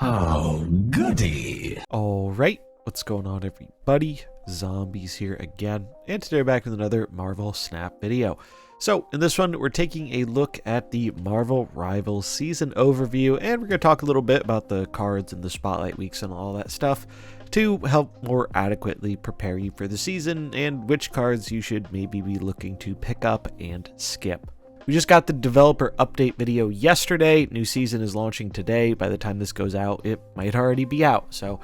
Oh, goody. Alright, what's going on everybody? Zombies here again, and today we're back with another Marvel Snap video. So, in this one, we're taking a look at the Marvel Rivals season overview, and we're going to talk a little bit about the cards and the spotlight weeks and all that stuff to help more adequately prepare you for the season and which cards you should maybe be looking to pick up and skip. We just got the developer update video yesterday. New season is launching today. By the time this goes out, it might already be out. So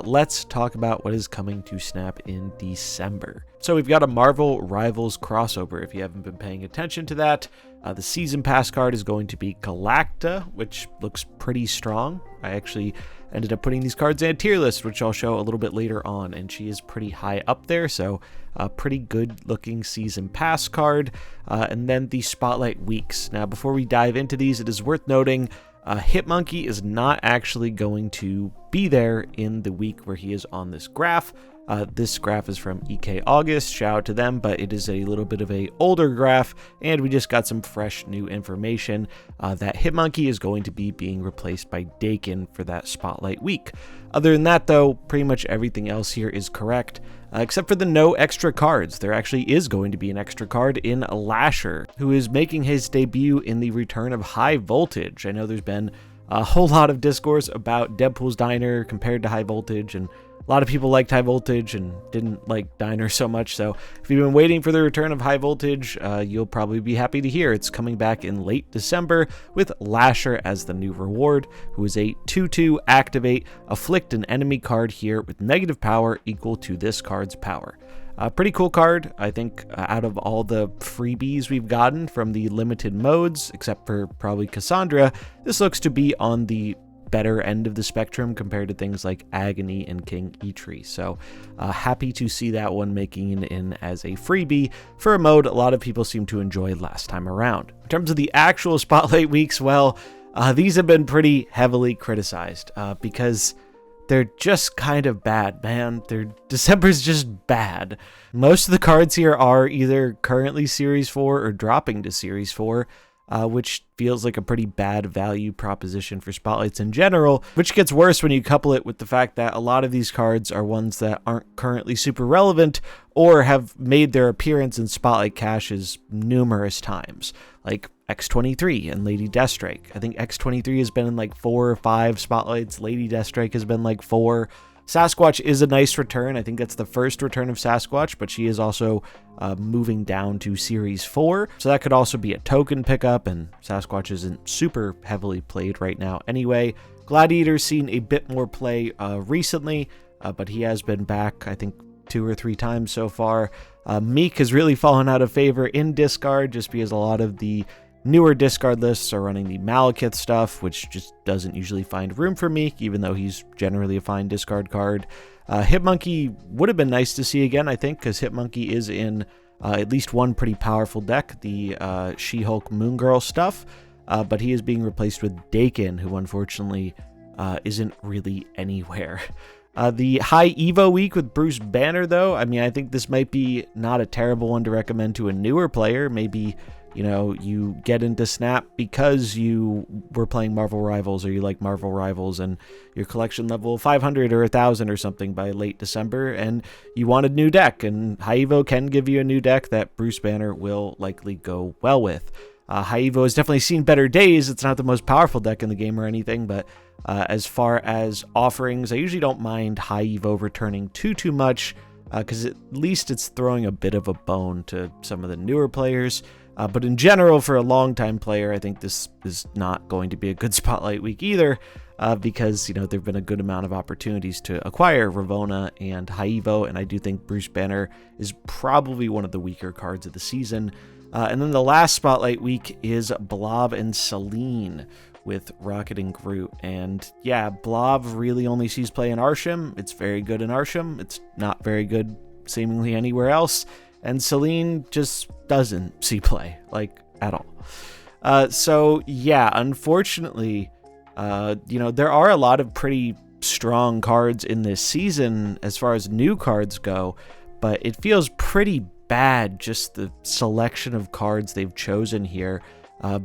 let's talk about what is coming to Snap in December. So we've got a Marvel Rivals crossover. If you haven't been paying attention to that, the season pass card is going to be Galacta, which looks pretty strong. I actually ended up putting these cards in a tier list, which I'll show a little bit later on, and she is pretty high up there, so a pretty good looking season pass card. And then the spotlight weeks. Now, before we dive into these, it is worth noting Hitmonkey is not actually going to be there in the week where he is on this graph. This graph is from EK August, shout out to them, but it is a little bit of a older graph, and we just got some fresh new information that Hitmonkey is going to be being replaced by Dakin for that spotlight week. Other than that, though, pretty much everything else here is correct, except for the no extra cards. There actually is going to be an extra card in Lasher, who is making his debut in the return of High Voltage. I know there's been a whole lot of discourse about Deadpool's Diner compared to High Voltage, and a lot of people liked High Voltage and didn't like Diner so much, so if you've been waiting for the return of High Voltage, you'll probably be happy to hear it's coming back in late December with Lasher as the new reward, who is a 2/2 activate, afflict an enemy card here with negative power equal to this card's power. Pretty cool card. I think out of all the freebies we've gotten from the limited modes, except for probably Cassandra, this looks to be on the better end of the spectrum compared to things like Agony and King Eitri. So happy to see that one making it in as a freebie for a mode a lot of people seem to enjoy last time around. In terms of the actual spotlight weeks, well, these have been pretty heavily criticized because they're just kind of bad, man. December's just bad. Most of the cards here are either currently Series 4 or dropping to Series 4, which feels like a pretty bad value proposition for spotlights in general, which gets worse when you couple it with the fact that a lot of these cards are ones that aren't currently super relevant or have made their appearance in spotlight caches numerous times, like X-23 and Lady Deathstrike. I think X-23 has been in like 4 or 5 spotlights. Lady Deathstrike has been like 4. Sasquatch is a nice return. I think that's the first return of Sasquatch, but she is also moving down to Series 4. So that could also be a token pickup, and Sasquatch isn't super heavily played right now anyway. Gladiator's seen a bit more play recently, but he has been back, I think, 2 or 3 times so far. Meek has really fallen out of favor in discard just because a lot of the newer discard lists are running the Malekith stuff, which just doesn't usually find room for Meek, even though he's generally a fine discard card. Hitmonkey would have been nice to see again, I think, because Hitmonkey is in at least one pretty powerful deck, the She-Hulk Moon Girl stuff, but he is being replaced with Dakin, who unfortunately isn't really anywhere. The High Evo week with Bruce Banner, though, I mean, I think this might be not a terrible one to recommend to a newer player. Maybe, you know, you get into Snap because you were playing Marvel Rivals or you like Marvel Rivals and your collection level 500 or 1,000 or something by late December, and you want a new deck, and High Evo can give you a new deck that Bruce Banner will likely go well with. High Evo has definitely seen better days. It's not the most powerful deck in the game or anything, but as far as offerings, I usually don't mind High Evo returning too much because at least it's throwing a bit of a bone to some of the newer players. But in general, for a long-time player, I think this is not going to be a good spotlight week either, because, you know, there have been a good amount of opportunities to acquire Ravonna and High Evo, and I do think Bruce Banner is probably one of the weaker cards of the season. And then the last spotlight week is Blob and Selene with Rocket and Groot. And yeah, Blob really only sees play in Arsham. It's very good in Arsham. It's not very good seemingly anywhere else. And Selene just doesn't see play, like, at all. So yeah, unfortunately, you know, there are a lot of pretty strong cards in this season as far as new cards go, but it feels pretty bad, just the selection of cards they've chosen here,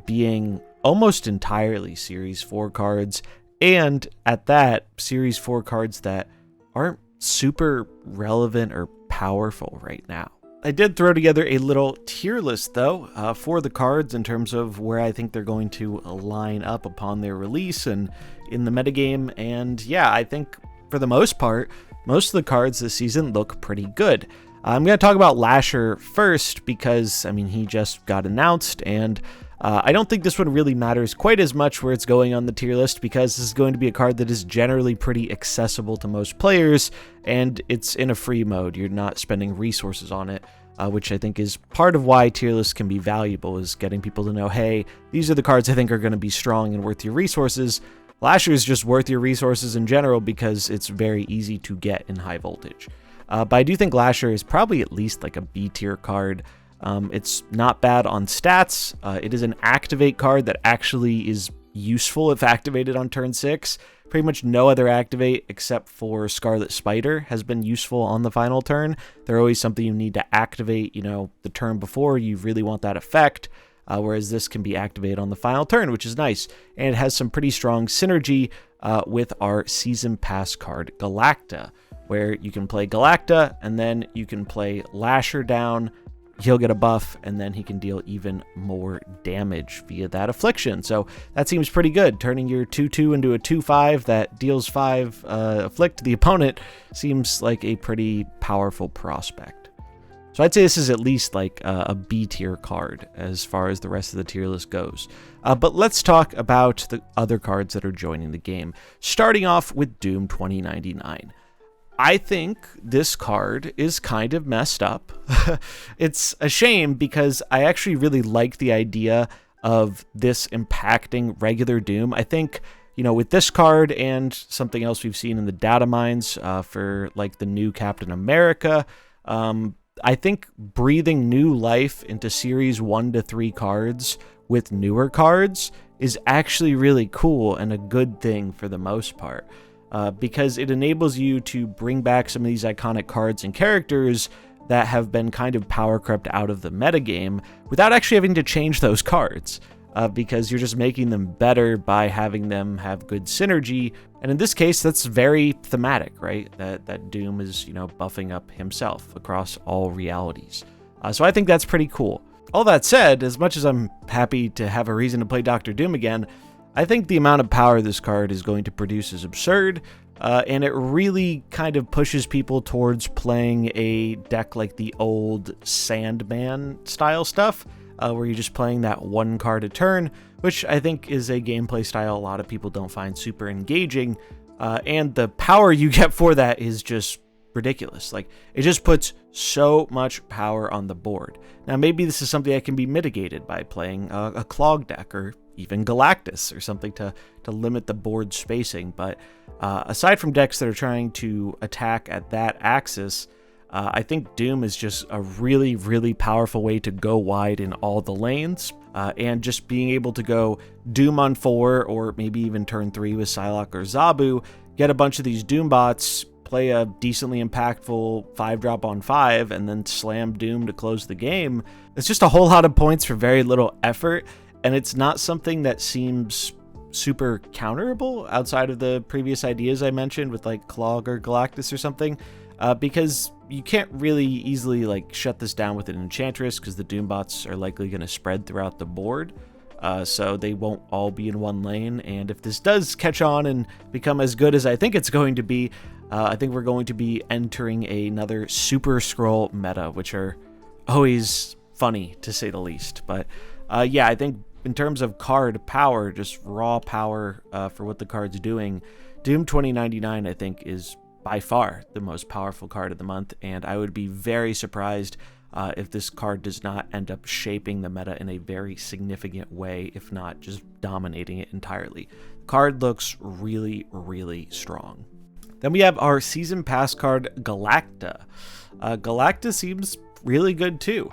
being almost entirely Series 4 cards And at that, Series 4 cards that aren't super relevant or powerful right now. I did throw together a little tier list, though, for the cards in terms of where I think they're going to line up upon their release and in the metagame. And yeah, I think for the most part, most of the cards this season look pretty good. I'm going to talk about Lasher first because, I mean, he just got announced, and I don't think this one really matters quite as much where it's going on the tier list because this is going to be a card that is generally pretty accessible to most players, and it's in a free mode. You're not spending resources on it, which I think is part of why tier lists can be valuable, is getting people to know, hey, these are the cards I think are going to be strong and worth your resources. Lasher is just worth your resources in general because it's very easy to get in high voltage. But I do think Lasher is probably at least like a B tier card. It's not bad on stats. It is an activate card that actually is useful if activated on turn 6. Pretty much no other activate except for Scarlet Spider has been useful on the final turn. They're always something you need to activate, the turn before you really want that effect. Whereas this can be activated on the final turn, which is nice. And it has some pretty strong synergy with our Season Pass card, Galacta, where you can play Galacta, and then you can play Lasher down. He'll get a buff, and then he can deal even more damage via that affliction. So that seems pretty good. Turning your 2/2 into a 2/5 that deals 5 afflict to the opponent seems like a pretty powerful prospect. So I'd say this is at least like a B tier card as far as the rest of the tier list goes. But let's talk about the other cards that are joining the game. Starting off with Doom 2099. I think this card is kind of messed up. It's a shame because I actually really like the idea of this impacting regular Doom. I think, with this card and something else we've seen in the data mines for like the new Captain America, I think breathing new life into series 1 to 3 cards with newer cards is actually really cool and a good thing for the most part. Because it enables you to bring back some of these iconic cards and characters that have been kind of power crept out of the metagame without actually having to change those cards, because you're just making them better by having them have good synergy. And in this case, that's very thematic, right? That Doom is, buffing up himself across all realities. So I think that's pretty cool. All that said, as much as I'm happy to have a reason to play Dr. Doom again, I think the amount of power this card is going to produce is absurd, and it really kind of pushes people towards playing a deck like the old Sandman style stuff, where you're just playing that one card a turn, which I think is a gameplay style a lot of people don't find super engaging, and the power you get for that is just ridiculous. Like, it just puts so much power on the board. Now, maybe this is something that can be mitigated by playing a Clog deck or even Galactus or something to limit the board spacing. But aside from decks that are trying to attack at that axis, I think Doom is just a really, really powerful way to go wide in all the lanes. And just being able to go Doom on 4 or maybe even turn 3 with Psylocke or Zabu, get a bunch of these Doom bots, play a decently impactful 5-drop on 5, and then slam Doom to close the game. It's just a whole lot of points for very little effort. And it's not something that seems super counterable outside of the previous ideas I mentioned with like Clog or Galactus or something, because you can't really easily like shut this down with an Enchantress because the Doom bots are likely going to spread throughout the board, so they won't all be in one lane. And if this does catch on and become as good as I think it's going to be, I think we're going to be entering another Super Scroll meta, which are always funny to say the least. But yeah, I think in terms of card power, just raw power for what the card's doing, Doom 2099 I think is by far the most powerful card of the month, and I would be very surprised if this card does not end up shaping the meta in a very significant way, if not just dominating it entirely. The card looks really, really strong. Then we have our Season Pass card, Galacta. Galacta seems really good too.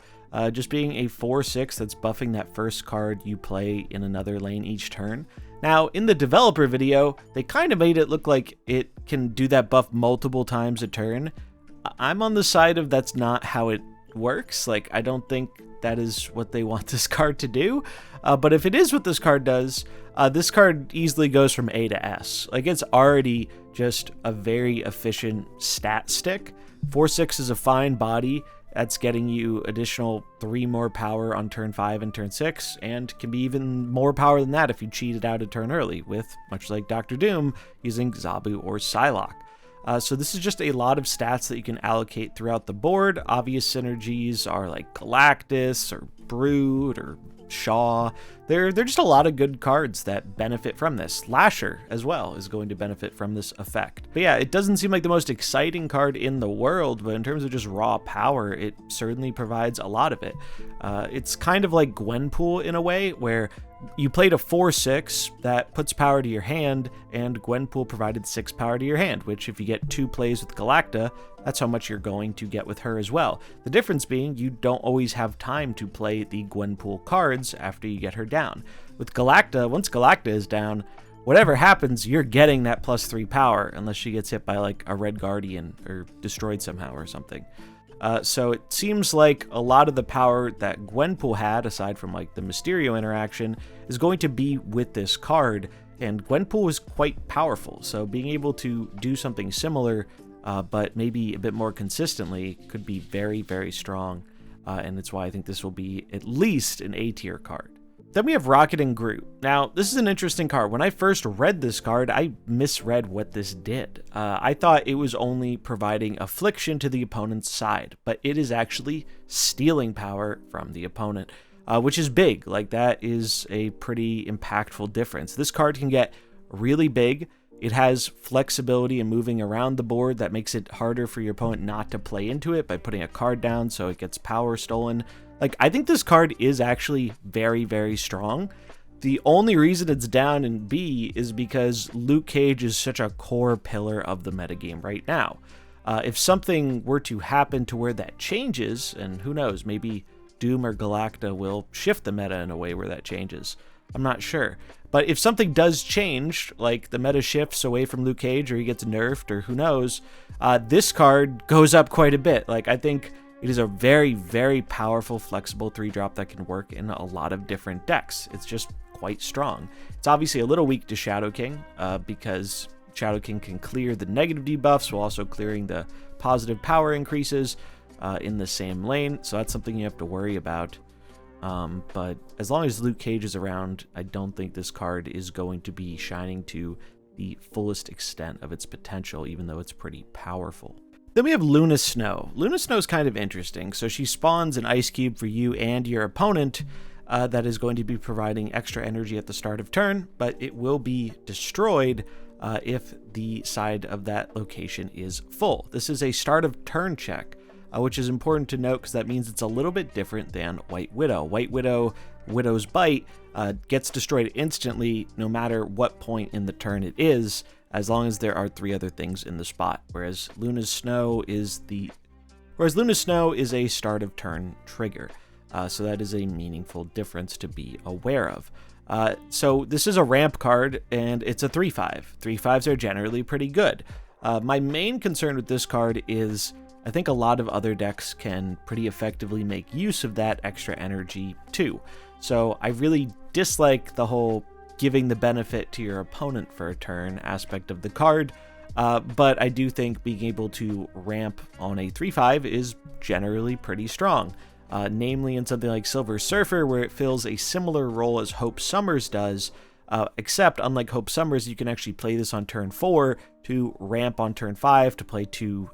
Just being a 4/6 that's buffing that first card you play in another lane each turn. Now, in the developer video, they kind of made it look like it can do that buff multiple times a turn. I'm on the side of that's not how it works. Like, I don't think that is what they want this card to do. But if it is what this card does, this card easily goes from A to S. Like, it's already just a very efficient stat stick. 4/6 is a fine body. That's getting you additional 3 more power on turn 5 and turn 6, and can be even more power than that if you cheat it out a turn early with, much like Dr. Doom, using Zabu or Psylocke. So this is just a lot of stats that you can allocate throughout the board. Obvious synergies are like Galactus or Groot or Shaw. They're just a lot of good cards that benefit from this. Lasher as well is going to benefit from this effect. But yeah, it doesn't seem like the most exciting card in the world, but in terms of just raw power, it certainly provides a lot of it. It's kind of like Gwenpool in a way, where you played a 4/6 that puts power to your hand, and Gwenpool provided 6 power to your hand, which if you get 2 plays with Galacta, that's how much you're going to get with her as well. The difference being you don't always have time to play the Gwenpool cards after you get her down. With Galacta, once Galacta is down, whatever happens, you're getting that +3 power, unless she gets hit by like a Red Guardian or destroyed somehow or something. So it seems like a lot of the power that Gwenpool had, aside from like the Mysterio interaction, is going to be with this card, and Gwenpool is quite powerful, so being able to do something similar, but maybe a bit more consistently, could be very, very strong, and that's why I think this will be at least an A-tier card. Then we have Rocket and Groot. Now, this is an interesting card. When I first read this card, I misread what this did. I thought it was only providing affliction to the opponent's side, but it is actually stealing power from the opponent, which is big. Like, that is a pretty impactful difference. This card can get really big. It has flexibility in moving around the board that makes it harder for your opponent not to play into it by putting a card down so it gets power stolen. Like, I think this card is actually very, very strong. The only reason it's down in B is because Luke Cage is such a core pillar of the metagame right now. If something were to happen to where that changes, and who knows, maybe Doom or Galacta will shift the meta in a way where that changes. I'm not sure. But if something does change, like the meta shifts away from Luke Cage or he gets nerfed or who knows, this card goes up quite a bit. Like, I think it is a very, very powerful, flexible 3-drop that can work in a lot of different decks. It's just quite strong. It's obviously a little weak to Shadow King, because Shadow King can clear the negative debuffs while also clearing the positive power increases in the same lane, so that's something you have to worry about. But as long as Luke Cage is around, I don't think this card is going to be shining to the fullest extent of its potential, even though it's pretty powerful. Then we have Luna Snow. Luna Snow is kind of interesting. So she spawns an ice cube for you and your opponent that is going to be providing extra energy at the start of turn, but it will be destroyed if the side of that location is full. This is a start of turn check, which is important to note because that means it's a little bit different than White Widow. White Widow, Widow's Bite, gets destroyed instantly no matter what point in the turn it is, as long as there are 3 other things in the spot, whereas Luna Snow is a start of turn trigger. So that is a meaningful difference to be aware of. So this is a ramp card, and it's a 3/5. 3/5s are generally pretty good. My main concern with this card is I think a lot of other decks can pretty effectively make use of that extra energy too. So I really dislike the whole giving the benefit to your opponent for a turn aspect of the card, but I do think being able to ramp on a 3/5 is generally pretty strong, namely in something like Silver Surfer, where it fills a similar role as Hope Summers does, except unlike Hope Summers, you can actually play this on turn 4 to ramp on turn 5 to play 2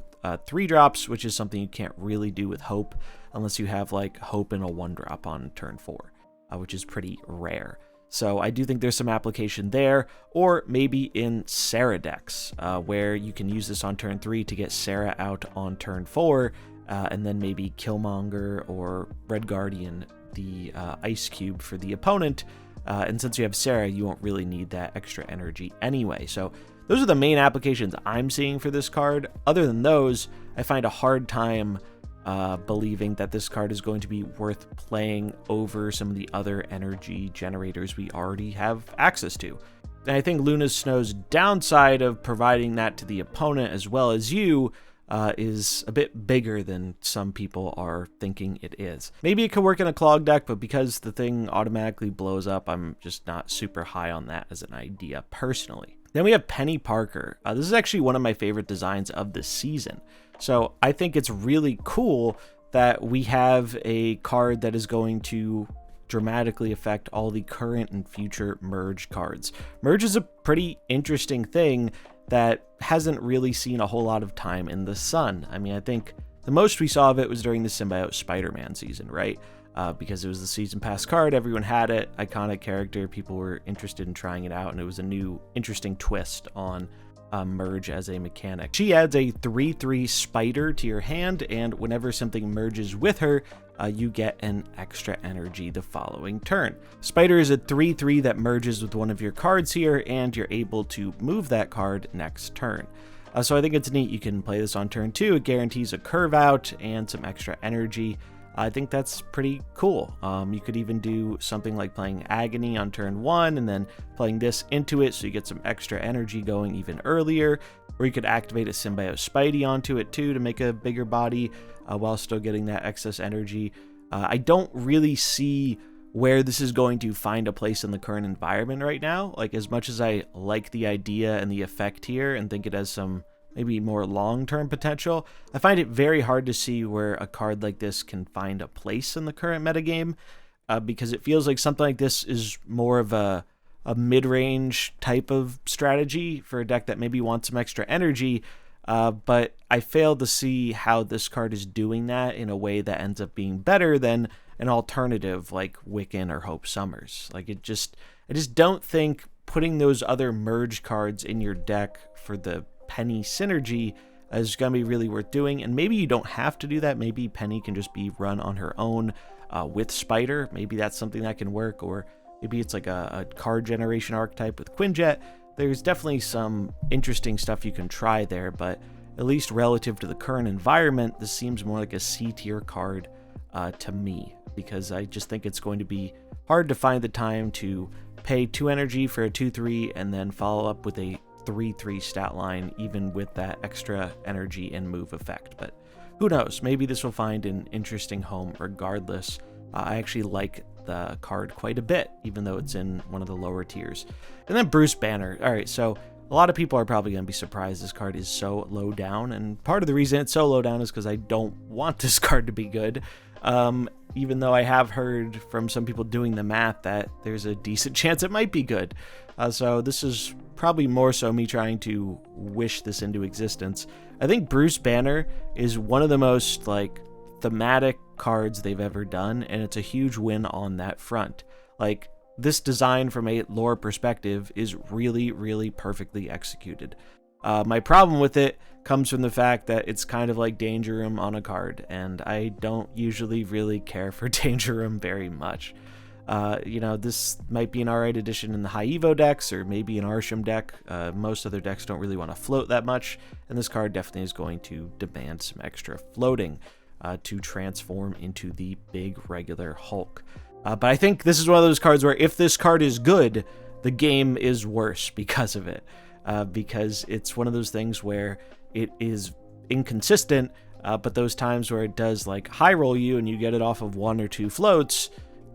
3-drops, which is something you can't really do with Hope unless you have like Hope and a 1-drop on turn 4, which is pretty rare. So I do think there's some application there, or maybe in Sarah decks, where you can use this on turn 3 to get Sarah out on turn 4, and then maybe Killmonger or Red Guardian the Ice Cube for the opponent, and since you have Sarah, you won't really need that extra energy anyway. So those are the main applications I'm seeing for this card. Other than those, I find a hard time believing that this card is going to be worth playing over some of the other energy generators we already have access to. And I think Luna Snow's downside of providing that to the opponent as well as you is a bit bigger than some people are thinking it is. Maybe it could work in a clog deck, but because the thing automatically blows up, I'm just not super high on that as an idea personally. Then we have Peni Parker. This is actually one of my favorite designs of the season. So I think it's really cool that we have a card that is going to dramatically affect all the current and future merge cards. Merge is a pretty interesting thing that hasn't really seen a whole lot of time in the sun. I mean, I think the most we saw of it was during the Symbiote Spider-Man season, right? Because it was the season pass card, everyone had it, iconic character, people were interested in trying it out, and it was a new interesting twist on merge as a mechanic. She adds a 3/3 spider to your hand, and whenever something merges with her, you get an extra energy the following turn. Spider is a 3/3 that merges with one of your cards here, and you're able to move that card next turn. So I think it's neat. You can play this on turn 2. It guarantees a curve out and some extra energy. I think that's pretty cool. You could even do something like playing Agony on turn 1 and then playing this into it so you get some extra energy going even earlier. Or you could activate a Symbiote Spidey onto it too to make a bigger body while still getting that excess energy. I don't really see where this is going to find a place in the current environment right now. Like, as much as I like the idea and the effect here and think it has some maybe more long-term potential, I find it very hard to see where a card like this can find a place in the current metagame, because it feels like something like this is more of a mid-range type of strategy for a deck that maybe wants some extra energy, but I fail to see how this card is doing that in a way that ends up being better than an alternative like Wiccan or Hope Summers. Like, I just don't think putting those other merge cards in your deck for the Peni synergy is going to be really worth doing. And maybe you don't have to do that. Maybe Peni can just be run on her own with Spider. Maybe that's something that can work. Or maybe it's like a card generation archetype with Quinjet. There's definitely some interesting stuff you can try there, but at least relative to the current environment, this seems more like a C tier card to me, because I just think it's going to be hard to find the time to pay 2 energy for a 2/3 and then follow up with a 3/3 stat line, even with that extra energy and move effect. But who knows, maybe this will find an interesting home regardless. I actually like the card quite a bit, even though it's in one of the lower tiers. And then Bruce Banner. All right, so a lot of people are probably going to be surprised this card is so low down, and part of the reason it's so low down is because I don't want this card to be good, even though I have heard from some people doing the math that there's a decent chance it might be good. So this is probably more so me trying to wish this into existence. I think Bruce Banner is one of the most like thematic cards they've ever done, and it's a huge win on that front. Like, this design from a lore perspective is really, really perfectly executed. My problem with it comes from the fact that it's kind of like Danger Room on a card, and I don't usually really care for Danger Room very much. This might be an alright addition in the high Evo decks, or maybe an Arsham deck. Most other decks don't really want to float that much, and this card definitely is going to demand some extra floating to transform into the big regular Hulk. But I think this is one of those cards where if this card is good, the game is worse because of it. Because it's one of those things where it is inconsistent, but those times where it does like high roll you and you get it off of 1 or 2 floats,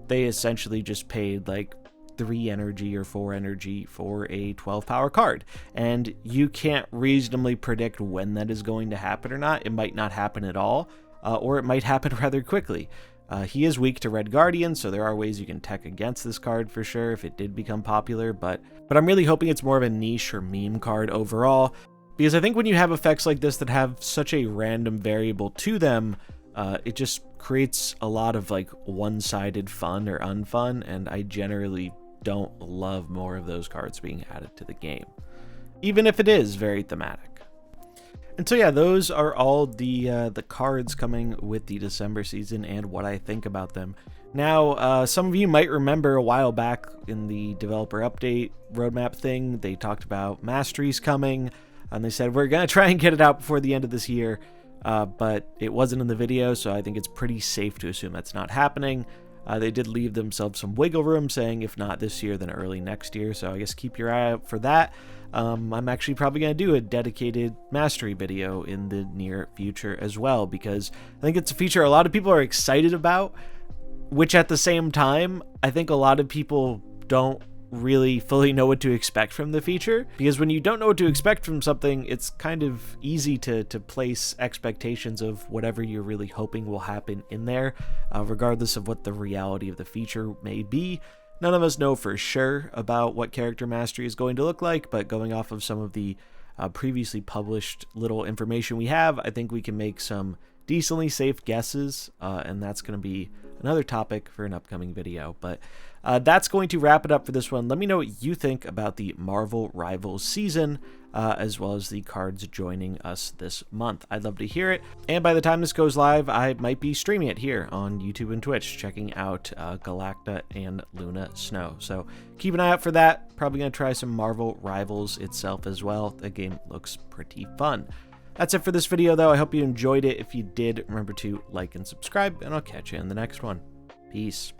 they essentially just paid like 3 energy or 4 energy for a 12 power card. And you can't reasonably predict when that is going to happen or not. It might not happen at all, or it might happen rather quickly. He is weak to Red Guardian, so there are ways you can tech against this card for sure if it did become popular, but I'm really hoping it's more of a niche or meme card overall, because I think when you have effects like this that have such a random variable to them, it just creates a lot of like one-sided fun or unfun, and I generally don't love more of those cards being added to the game, even if it is very thematic. And so yeah, those are all the cards coming with the December season and what I think about them. Now, some of you might remember a while back in the developer update roadmap thing, they talked about Masteries coming, and they said, we're going to try and get it out before the end of this year, but it wasn't in the video, so I think it's pretty safe to assume that's not happening. They did leave themselves some wiggle room, saying if not this year, then early next year, so I guess keep your eye out for that. I'm actually probably going to do a dedicated mastery video in the near future as well, because I think it's a feature a lot of people are excited about, which at the same time, I think a lot of people don't really fully know what to expect from the feature, because when you don't know what to expect from something, it's kind of easy to place expectations of whatever you're really hoping will happen in there, regardless of what the reality of the feature may be. None of us know for sure about what character mastery is going to look like, but going off of some of the previously published little information we have, I think we can make some decently safe guesses, and that's going to be another topic for an upcoming video. But that's going to wrap it up for this one. Let me know what you think about the Marvel Rivals season, as well as the cards joining us this month. I'd love to hear it. And by the time this goes live, I might be streaming it here on YouTube and Twitch, checking out Galacta and Luna Snow. So keep an eye out for that. Probably going to try some Marvel Rivals itself as well. The game looks pretty fun. That's it for this video, though. I hope you enjoyed it. If you did, remember to like and subscribe, and I'll catch you in the next one. Peace.